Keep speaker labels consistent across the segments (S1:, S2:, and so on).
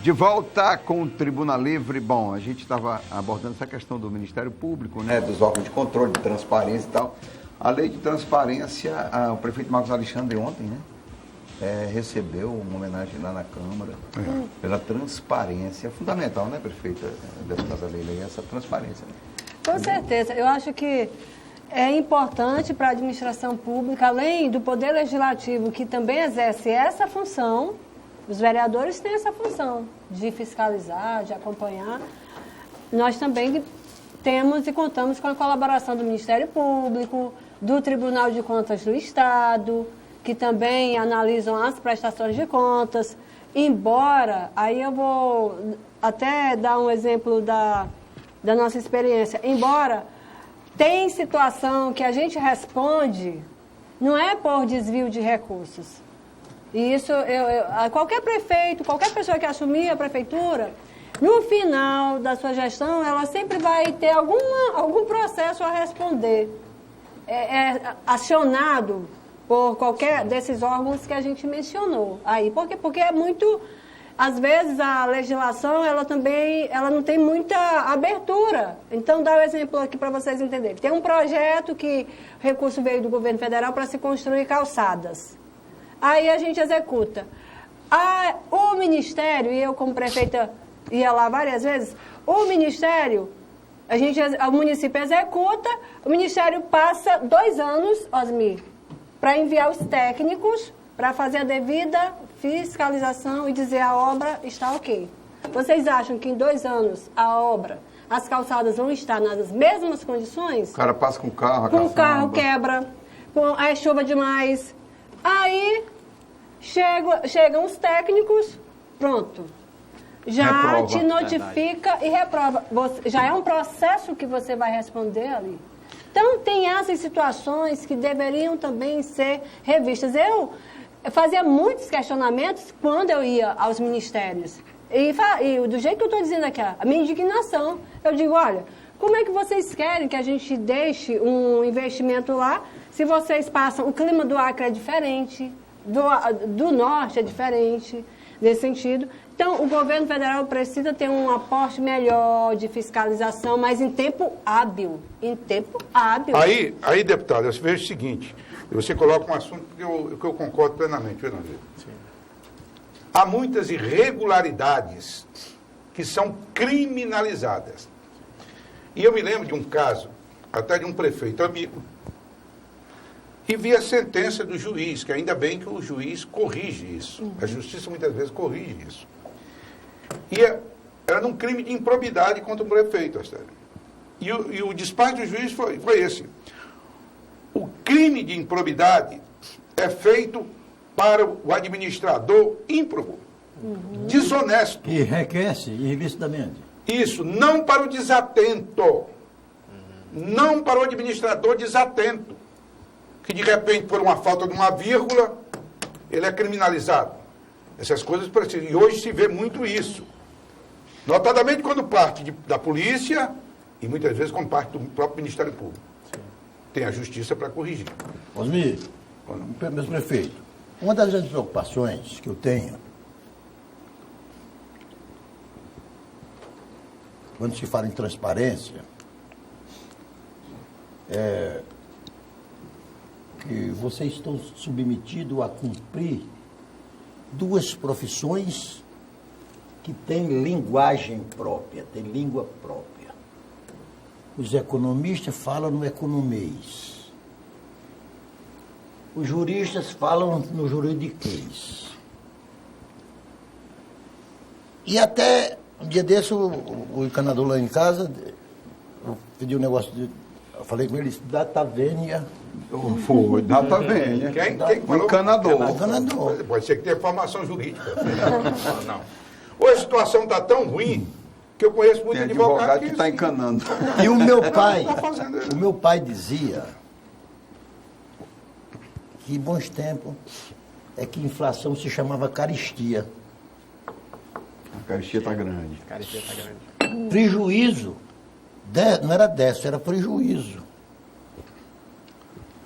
S1: De volta com o Tribuna Livre. Bom, a gente estava abordando essa questão do Ministério Público, né, dos órgãos de controle, de transparência e tal. A lei de transparência, o prefeito Marcos Alexandre ontem, né, recebeu uma homenagem lá na Câmara pela transparência. Fundamental, né, prefeita, deputada Leila, essa transparência. Né?
S2: Com certeza. Eu acho que é importante para a administração pública, além do Poder Legislativo, que também exerce essa função, os vereadores têm essa função de fiscalizar, de acompanhar. Nós também temos e contamos com a colaboração do Ministério Público, do Tribunal de Contas do Estado, que também analisam as prestações de contas. Embora, aí eu vou até dar um exemplo da nossa experiência, embora tem situação que a gente responde, não é por desvio de recursos. E isso, qualquer prefeito, qualquer pessoa que assumir a prefeitura, no final da sua gestão, ela sempre vai ter algum processo a responder. Acionado por qualquer desses órgãos que a gente mencionou. Aí, porque é muito... Às vezes, a legislação, ela não tem muita abertura. Então, dá um exemplo aqui para vocês entenderem. Tem um projeto que o recurso veio do governo federal para se construir calçadas. Aí a gente executa. O Ministério, e eu como prefeita ia lá várias vezes, o Ministério, o município executa, o Ministério passa 2 anos, Osmir, para enviar os técnicos para fazer a devida fiscalização e dizer a obra está ok. Vocês acham que em 2 anos a obra, as calçadas vão estar nas mesmas condições?
S1: O cara passa com o carro,
S2: com o carro quebra, aí chuva demais. Aí chegam os técnicos, pronto. Já reprova. Te notifica e reprova. Já é um processo que você vai responder ali. Então, tem essas situações que deveriam também ser revistas. Eu fazia muitos questionamentos quando eu ia aos ministérios. E do jeito que eu estou dizendo aqui, a minha indignação, eu digo, olha, como é que vocês querem que a gente deixe um investimento lá se vocês passam... O clima do Acre é diferente, do norte é diferente, nesse sentido. Então, o governo federal precisa ter um aporte melhor de fiscalização, mas em tempo hábil. Em tempo hábil.
S3: Aí deputado, eu vejo o seguinte, você coloca um assunto que eu concordo plenamente, viu, André? Sim. Há muitas irregularidades que são criminalizadas. E eu me lembro de um caso, até de um prefeito amigo, e vi a sentença do juiz, que ainda bem que o juiz corrige isso. A justiça muitas vezes corrige isso. E era num crime de improbidade contra o prefeito, Astério. E o despacho do juiz foi esse. O crime de improbidade é feito para o administrador ímprobo, desonesto.
S4: E enriquece ilícitamente.
S3: Isso, não para o desatento. Não para o administrador desatento. Que de repente, por uma falta de uma vírgula, ele é criminalizado. Essas coisas precisam. E hoje se vê muito isso. Notadamente quando parte da polícia e muitas vezes quando parte do próprio Ministério Público. Sim. Tem a justiça para corrigir.
S4: Osmir, meu prefeito, uma das grandes preocupações que eu tenho quando se fala em transparência é que vocês estão submetidos a cumprir 2 profissões que têm linguagem própria, têm língua própria. Os economistas falam no economês. Os juristas falam no juridiquês. E até um dia desse, o encanador lá em casa, eu pedi um negócio, eu falei com ele, data vênia.
S1: Foi, data vênia.
S3: Quem
S1: o encanador.
S3: Pode ser que tenha formação jurídica. Não. Hoje a situação está tão ruim que eu conheço muito advogado
S1: que está encanando.
S4: E o meu pai dizia que em bons tempos é que inflação se chamava caristia.
S1: A caristia está grande.
S4: Prejuízo, não era décimo, era prejuízo.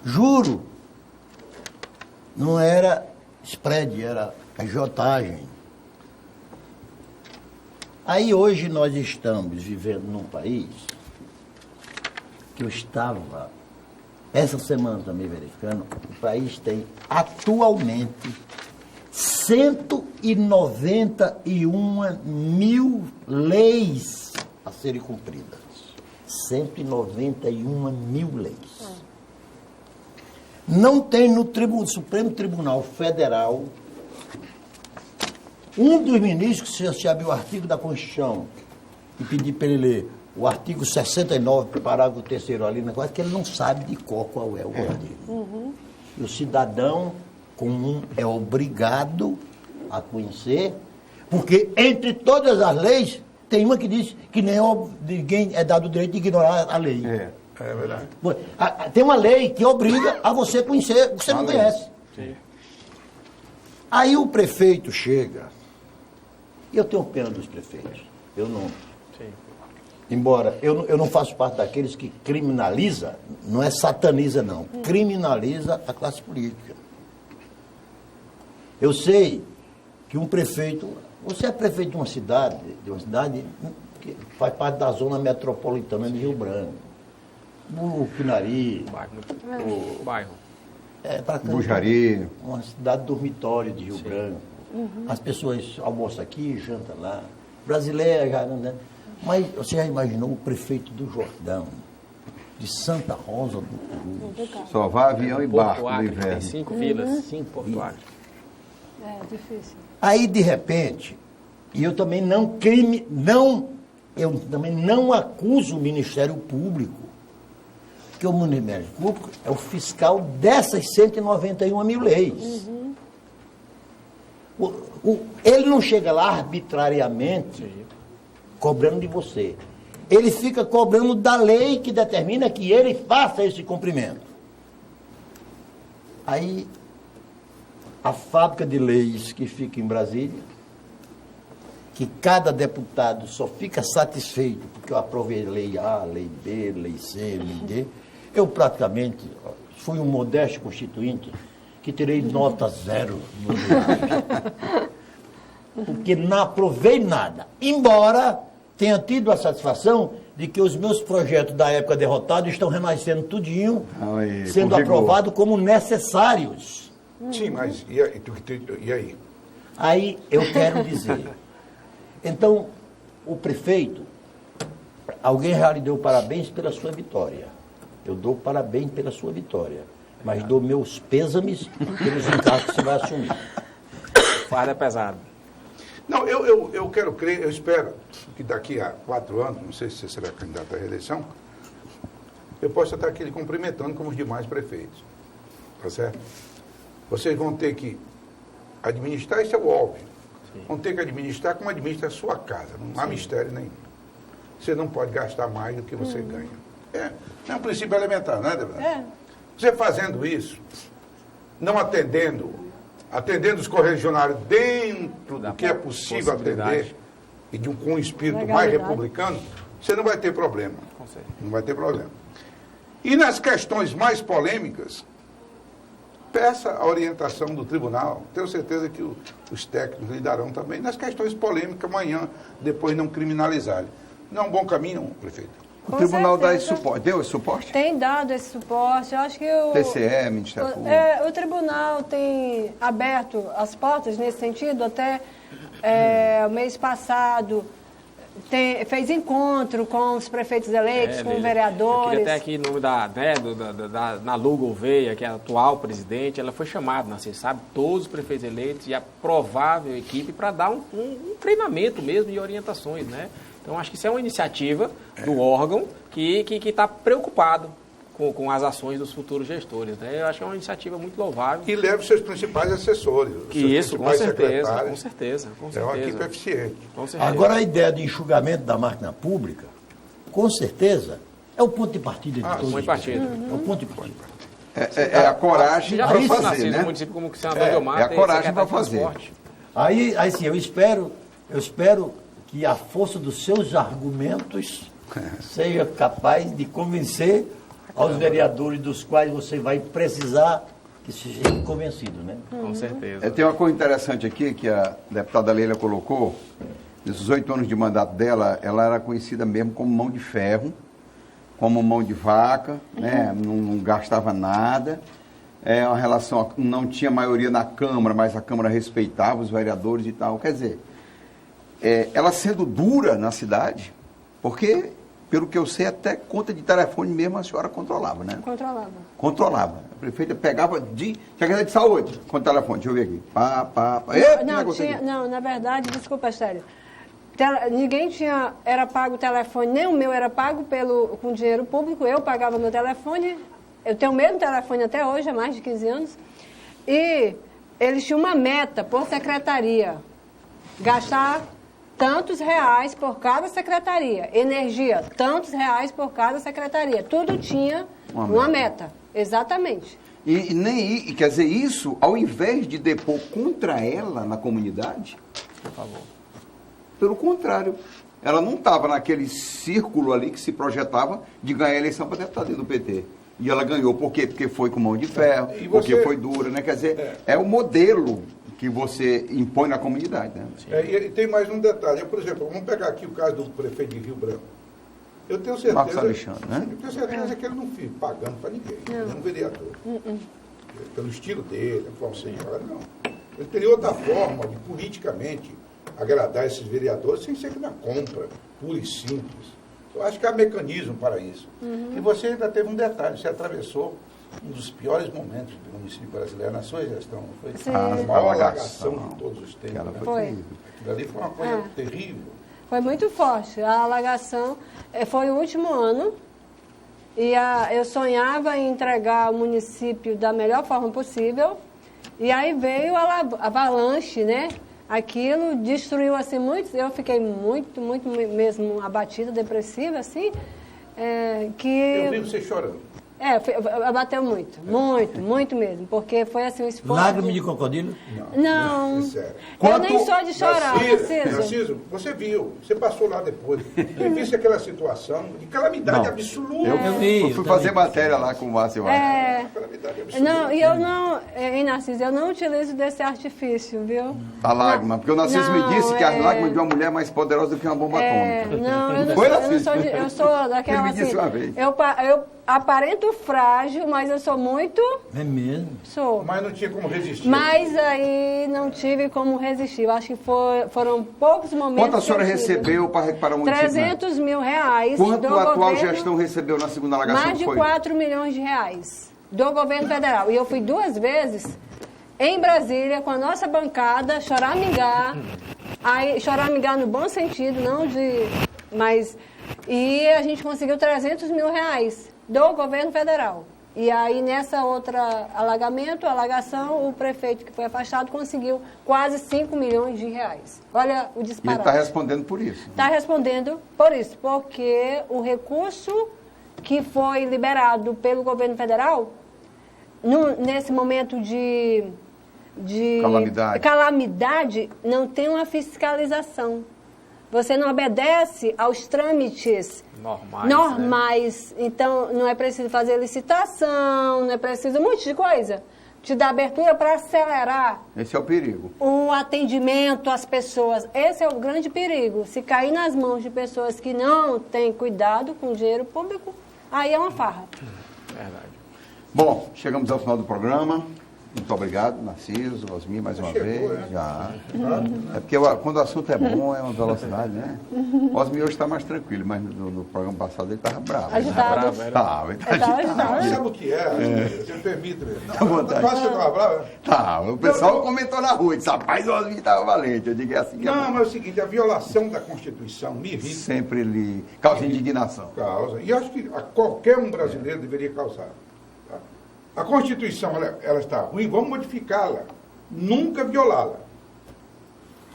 S4: Juro, não era spread, era agiotagem. Aí hoje nós estamos vivendo num país que eu estava, essa semana também verificando, o país tem atualmente 191 mil leis a serem cumpridas. 191 mil leis. Não tem no Supremo Tribunal Federal um dos ministros, se você abrir o artigo da Constituição e pedir para ele ler o artigo 69, parágrafo 3º ali, negócio que ele não sabe de cor qual é o artigo. E o cidadão comum é obrigado a conhecer, porque entre todas as leis, tem uma que diz que ninguém é dado o direito de ignorar a lei.
S3: É verdade.
S4: Tem uma lei que obriga a você conhecer o que você não conhece.
S5: Sim.
S4: Aí o prefeito chega, e eu tenho pena dos prefeitos, eu não...
S5: Sim.
S4: Embora eu não faço parte daqueles que criminaliza, não é sataniza não, criminaliza a classe política. Eu sei que um prefeito, você é prefeito de uma cidade que faz parte da zona metropolitana de Rio Branco, Burupinari,
S5: Bairro.
S1: Bujari.
S4: Uma cidade dormitório de Rio Branco. As pessoas almoçam aqui, jantam lá. Brasileira já, né? Mas você já imaginou o prefeito do Jordão, de Santa Rosa do Purus?
S1: Só vai avião e barco
S5: Porto
S1: no
S5: Acre, tem
S1: inverno.
S5: 5 vilas, 5 Porto Acre.
S2: É difícil.
S4: Aí, de repente, e eu também não acuso o Ministério Público, porque o Ministério Público é o fiscal dessas 191 mil leis. Ele não chega lá arbitrariamente cobrando de você. Ele fica cobrando da lei que determina que ele faça esse cumprimento. Aí, a fábrica de leis que fica em Brasília, que cada deputado só fica satisfeito porque eu aprovei lei A, lei B, lei C, lei D. Eu praticamente fui um modesto constituinte que tirei nota 0 no diário. Porque não aprovei nada. Embora tenha tido a satisfação de que os meus projetos da época derrotados estão renascendo tudinho, sendo aprovados como necessários.
S3: Sim, mas e aí?
S4: Aí eu quero dizer, então, o prefeito, alguém já lhe deu parabéns pela sua vitória. Eu dou parabéns pela sua vitória, mas dou meus pêsames pelos encargos que você vai assumir.
S5: Farda é pesado.
S3: Não, eu quero crer, eu espero que daqui a 4 anos, não sei se você será candidato à reeleição, eu possa estar aqui lhe cumprimentando como os demais prefeitos. Tá certo? Vocês vão ter que administrar, isso é o óbvio. Sim. Vão ter que administrar como administra a sua casa. Não há mistério nenhum. Você não pode gastar mais do que você ganha. É um princípio elementar, não é, Débora? Você fazendo isso, não atendendo os correligionários dentro do que é possível atender, e com um espírito mais republicano, você não vai ter problema. Não vai ter problema. E nas questões mais polêmicas, peça a orientação do tribunal. Tenho certeza que os técnicos lhe darão também. Nas questões polêmicas, amanhã, depois não criminalizarem. Não é um bom caminho, prefeito?
S1: O tribunal dá esse suporte. Deu esse suporte?
S2: Tem dado esse suporte. Eu acho que
S1: TCE, Ministério Público.
S2: O tribunal tem aberto as portas nesse sentido. Até o mês passado fez encontro com os prefeitos eleitos, com vereadores.
S5: Eu queria até aqui, em nome da Nalu Gouveia, que é a atual presidente, ela foi chamada, você sabe, todos os prefeitos eleitos e a provável equipe para dar um treinamento mesmo e orientações, né? Então, acho que isso é uma iniciativa do órgão que está preocupado com as ações dos futuros gestores, né? Eu acho que é uma iniciativa muito louvável.
S3: E leve os seus principais assessores, os seus principais secretários.
S5: Com certeza.
S3: É uma equipe eficiente.
S4: Agora, a ideia de enxugamento da máquina pública, com certeza, é o ponto de partida de todos os partidos. É o ponto de partida.
S1: É a coragem para fazer, né?
S5: Município como senador Delmar,
S1: é a coragem para fazer.
S4: Aí sim, eu espero que a força dos seus argumentos seja capaz de convencer aos vereadores dos quais você vai precisar que sejam convencidos, né?
S5: Com certeza.
S1: Tem uma coisa interessante aqui que a deputada Leila colocou. nesses 8 anos de mandato dela, ela era conhecida mesmo como mão de ferro, como mão de vaca, né? Não gastava nada. Uma relação, não tinha maioria na Câmara, mas a Câmara respeitava os vereadores e tal. Quer dizer, ela sendo dura na cidade, porque, pelo que eu sei, até conta de telefone mesmo a senhora controlava, né? Controlava. A prefeita pegava secretária de saúde com o telefone, deixa eu ver aqui.
S2: Não, na verdade, desculpa, Estélio. Ninguém era pago o telefone, nem o meu era pago com dinheiro público, eu pagava meu telefone, eu tenho o mesmo telefone até hoje, há mais de 15 anos, e eles tinham uma meta por secretaria, gastar tantos reais por cada secretaria, energia, tantos reais por cada secretaria, tudo tinha uma meta, exatamente.
S1: E quer dizer, isso, ao invés de depor contra ela na comunidade, por favor. Pelo contrário, ela não estava naquele círculo ali que se projetava de ganhar a eleição para deputado do PT. E ela ganhou, por quê? Porque foi com mão de ferro, porque foi dura, né? Quer dizer, é o modelo que você impõe na comunidade, né?
S3: E tem mais um detalhe. Por exemplo, vamos pegar aqui o caso do prefeito de Rio Branco. Eu tenho certeza...
S1: Marcos Alexandre, né?
S3: Eu tenho certeza que ele não fica pagando para ninguém. Ele é um vereador. Pelo estilo dele, a forma senhora, não. Ele teria outra forma de, politicamente, agradar esses vereadores sem ser na compra, pura e simples. Eu acho que há mecanismo para isso. E você ainda teve um detalhe, você atravessou um dos piores momentos do município brasileiro na sua gestão, não foi?
S2: Sim.
S3: A maior alagação de todos os tempos. Né?
S2: Foi.
S3: Aquilo ali foi uma coisa terrível.
S2: Foi muito forte. A alagação foi o último ano e eu sonhava em entregar o município da melhor forma possível e aí veio a avalanche, né? Aquilo destruiu assim muitos, eu fiquei muito mesmo abatida, depressiva, assim,
S3: Eu vi você chorando.
S2: Bateu muito mesmo, porque foi assim um esforço.
S4: Lágrima de crocodilo?
S2: Não.
S3: Sério.
S2: Eu nem sou de chorar,
S3: Narciso, você viu, você passou lá depois, e visse aquela situação de calamidade absoluta.
S1: Eu fui fazer matéria lá com o Márcio.
S3: Calamidade absoluta.
S2: Não, e eu não, Narciso, eu não utilizo desse artifício, viu?
S1: A lágrima, porque o Narciso me disse que as lágrimas de uma mulher é mais poderosa do que uma bomba atômica.
S2: Não, eu sou daquela
S1: Ele me disse uma vez.
S2: Eu aparento frágil, mas eu sou muito...
S4: É mesmo?
S2: Sou.
S3: Mas não tinha como resistir.
S2: Mas aí não tive como resistir. Eu acho que foram poucos momentos...
S1: Quanto a senhora recebeu para reparar o município?
S2: 300 mil reais.
S1: Quanto a atual gestão recebeu na segunda alagação?
S2: Mais de 4 milhões de reais do governo federal. E eu fui 2 vezes em Brasília com a nossa bancada choramingar. Aí, choramingar no bom sentido, não de... Mas... E a gente conseguiu 300 mil reais do governo federal. E aí, nessa outra alagação, o prefeito que foi afastado conseguiu quase 5 milhões de reais. Olha o disparate.
S1: E ele está respondendo por isso.
S2: Está respondendo por isso, porque o recurso que foi liberado pelo governo federal, nesse momento de calamidade, não tem uma fiscalização. Você não obedece aos trâmites normais. Né? Então, não é preciso fazer licitação, não é preciso um monte de coisa. Te dá abertura para acelerar.
S1: Esse é o perigo.
S2: O atendimento às pessoas. Esse é o grande perigo. Se cair nas mãos de pessoas que não têm cuidado com o dinheiro público, aí é uma farra.
S5: Verdade.
S1: Bom, chegamos ao final do programa. Muito obrigado, Narciso, Osmir, mais uma vez.
S3: Né?
S1: Já. É porque quando o assunto é bom, é uma velocidade, né? O Osmir hoje está mais tranquilo, mas no programa passado ele estava bravo.
S2: Agitado.
S1: Ele estava agitado.
S3: Sabe o que é? Você me permite mesmo.
S1: Tá vontade.
S3: Quase você estava bravo?
S1: Tá, o pessoal comentou na rua, disse, rapaz, o Osmir estava valente. Eu digo, é assim que é
S3: Não,
S1: bom.
S3: mas é o seguinte, a violação da Constituição me irrita.
S1: Sempre lhe causa indignação.
S3: Causa. E acho que qualquer um brasileiro deveria causar. A Constituição, ela está ruim, vamos modificá-la. Nunca violá-la.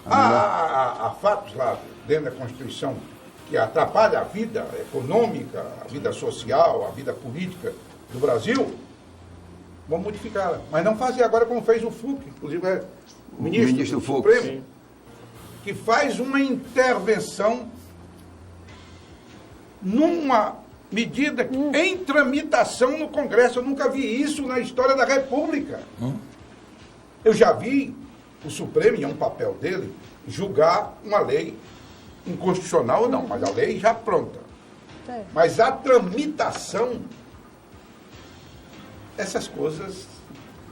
S3: Há fatos lá dentro da Constituição que atrapalham a vida econômica, a vida social, a vida política do Brasil. Vamos modificá-la. Mas não fazer agora como fez o Fux, inclusive o ministro do
S1: Fux,
S3: Supremo,
S1: sim,
S3: que faz uma intervenção numa medida em tramitação no Congresso. Eu nunca vi isso na história da República. Eu já vi o Supremo, e é um papel dele, julgar uma lei inconstitucional ou não, mas a lei já pronta.
S2: É.
S3: Mas a tramitação, essas coisas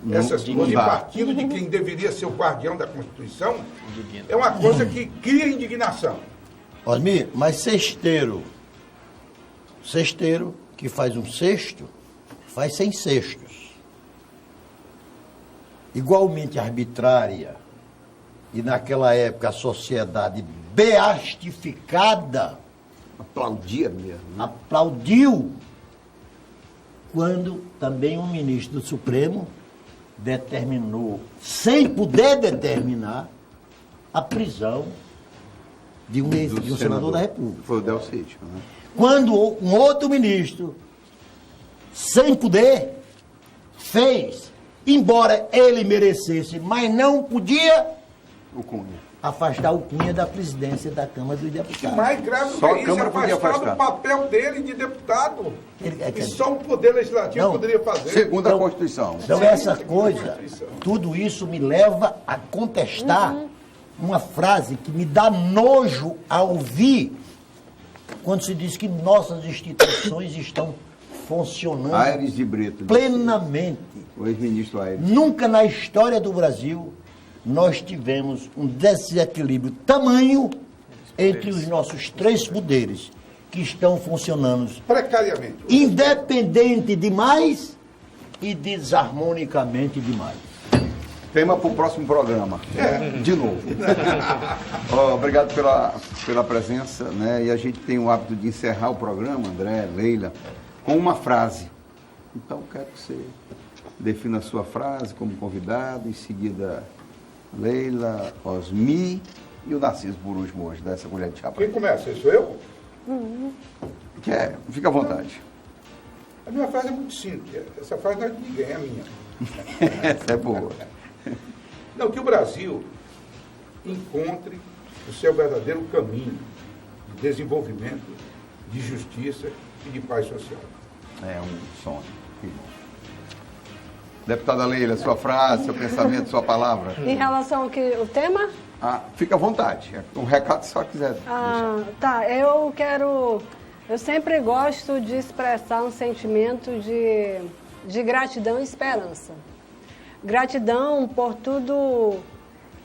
S3: e
S1: dá.
S3: partindo de quem deveria ser o guardião da Constituição, é uma coisa que cria indignação.
S4: Osmir, mas cesteiro que faz um cesto, faz 100 cestos. Igualmente arbitrária, e naquela época a sociedade beatificada
S1: Aplaudia mesmo. Né?
S4: aplaudiu quando também um ministro do Supremo determinou, sem poder determinar, a prisão de um senador da República.
S1: Foi o Delcídio, né?
S4: Quando um outro ministro, sem poder, fez, embora ele merecesse, mas não podia,
S1: O Cunha.
S4: afastar o Cunha da presidência da Câmara dos
S3: O
S4: Deputados.
S3: mais grave do
S1: Só
S3: que
S1: a
S3: isso é
S1: Câmara podia
S3: afastar do
S1: afastar.
S3: papel dele de deputado.
S4: Ele-
S3: E só o Poder Legislativo
S4: Não.
S3: poderia fazer.
S1: Segundo a
S4: Então-
S1: Constituição.
S4: Então essa coisa, tudo isso me leva a contestar uma frase que me dá nojo a ouvir quando se diz que nossas instituições estão funcionando
S1: Aires de Brito.
S4: plenamente.
S1: O ex-ministro Aires.
S4: Nunca na história do Brasil nós tivemos um desequilíbrio tamanho entre os nossos três poderes que estão funcionando
S3: Precariamente.
S4: independente demais e desarmonicamente demais.
S1: Tema para o próximo programa. De novo. Ó, obrigado pela presença, né? E a gente tem o hábito de encerrar o programa, André, Leila, com uma frase. Então, quero que você defina a sua frase como convidado, em seguida Leila, Osmir e o Narciso por último hoje, dessa colher de chá.
S3: Quem começa? Sou eu?
S1: Fica à vontade.
S3: A minha frase é muito simples. Essa frase não é de ninguém, é minha.
S1: Essa é boa.
S3: Não, que o Brasil encontre o seu verdadeiro caminho de desenvolvimento, de justiça e de paz social.
S1: É um sonho. Deputada Leila, sua frase, seu pensamento, sua palavra.
S2: Em relação ao que o tema?
S1: Fica à vontade. Um recado se só quiser.
S2: Tá, eu sempre gosto de expressar um sentimento de gratidão e esperança. Gratidão por tudo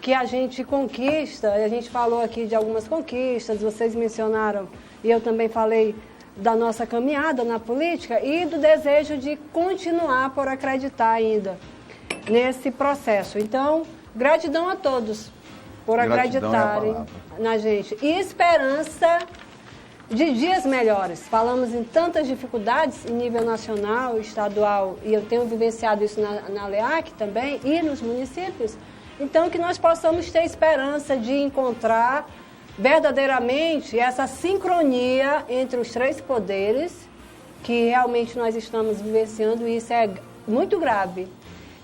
S2: que a gente conquista, a gente falou aqui de algumas conquistas, vocês mencionaram, e eu também falei da nossa caminhada na política e do desejo de continuar por acreditar ainda nesse processo. Então, gratidão a todos por
S1: Gratidão é a
S2: acreditarem
S1: palavra.
S2: na gente. E esperança de dias melhores. Falamos em tantas dificuldades em nível nacional, estadual, e eu tenho vivenciado isso na LEAC também, e nos municípios. Então, que nós possamos ter esperança de encontrar verdadeiramente essa sincronia entre os três poderes, que realmente nós estamos vivenciando, e isso é muito grave.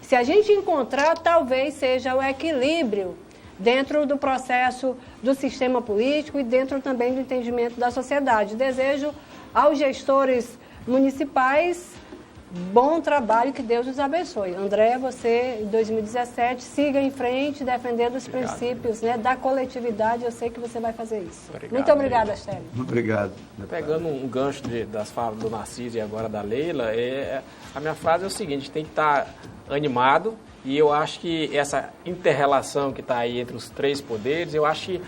S2: Se a gente encontrar, talvez seja o equilíbrio dentro do processo do sistema político e dentro também do entendimento da sociedade. Desejo aos gestores municipais bom trabalho, que Deus nos abençoe. André, você, em 2017, siga em frente, defendendo os princípios, né, da coletividade. Eu sei que você vai fazer isso.
S5: Obrigado,
S2: Muito obrigada, Astélio.
S1: Obrigado.
S5: Pegando um gancho das falas do Narciso e agora da Leila, a minha frase é o seguinte: tem que estar animado. E eu acho que essa inter-relação que está aí entre os três poderes, eu acho que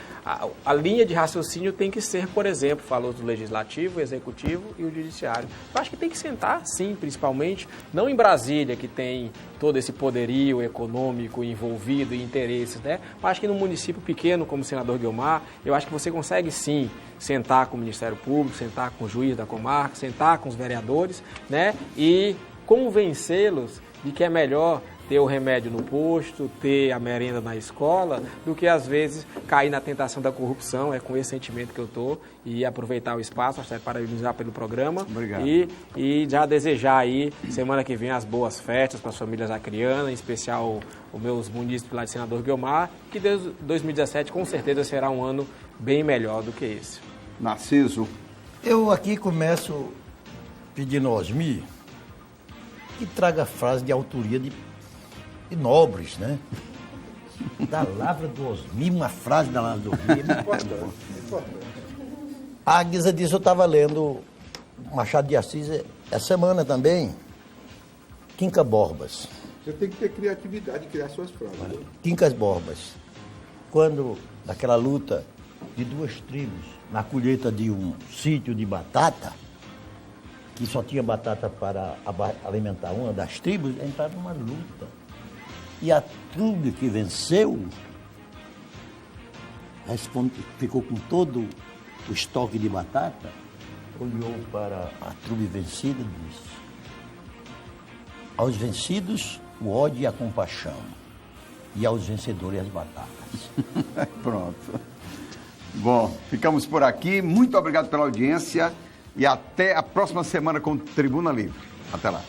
S5: a linha de raciocínio tem que ser, por exemplo, falou do Legislativo, o Executivo e o Judiciário. Eu acho que tem que sentar, sim, principalmente, não em Brasília, que tem todo esse poderio econômico envolvido e interesses, né? Mas acho que no município pequeno, como o senador Guiomar, eu acho que você consegue, sim, sentar com o Ministério Público, sentar com o juiz da comarca, sentar com os vereadores, né? E convencê-los de que é melhor ter o remédio no posto, ter a merenda na escola, do que às vezes cair na tentação da corrupção. É com esse sentimento que eu estou, e aproveitar o espaço, até parabenizar pelo programa.
S1: Obrigado.
S5: E já desejar aí, semana que vem, as boas festas para as famílias acrianas, em especial os meus munícipes lá de Senador Guiomar, que 2017 com certeza será um ano bem melhor do que esse.
S1: Narciso.
S4: Eu aqui começo pedindo ao Osmir que traga frase de autoria de nobres, né? Da Lavra do Osmir, uma frase da Lavra do Osmir.
S3: Importante.
S4: A guisa disso, eu estava lendo Machado de Assis essa semana também, Quincas Borbas.
S3: Você tem que ter criatividade e criar suas frases.
S4: Quincas Borbas, quando, naquela luta de duas tribos, na colheita de um sítio de batata, que só tinha batata para alimentar uma das tribos, entraram numa luta. E a tribo que venceu ficou com todo o estoque de batata, olhou para a tribo vencida e disse: aos vencidos, o ódio e a compaixão, e aos vencedores, as batatas.
S1: Pronto. Bom, ficamos por aqui. Muito obrigado pela audiência e até a próxima semana com Tribuna Livre. Até lá.